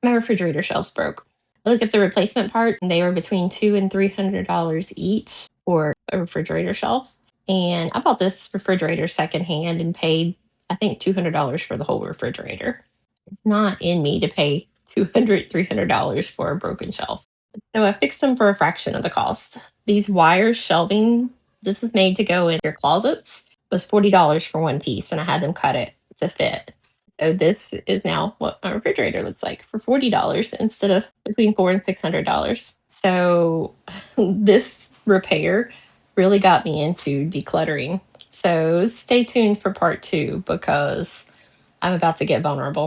My refrigerator shelves broke. I look at the replacement parts, and they were between $200 and $300 each for a refrigerator shelf. And I bought this refrigerator secondhand and paid, I think, $200 for the whole refrigerator. It's not in me to pay $300 for a broken shelf. So I fixed them for a fraction of the cost. These wire shelving, this is made to go in your closets, was $40 for one piece, and I had them cut it to fit. So this is now what my refrigerator looks like for $40 instead of between $400 and $600. So this repair really got me into decluttering. So stay tuned for part two because I'm about to get vulnerable.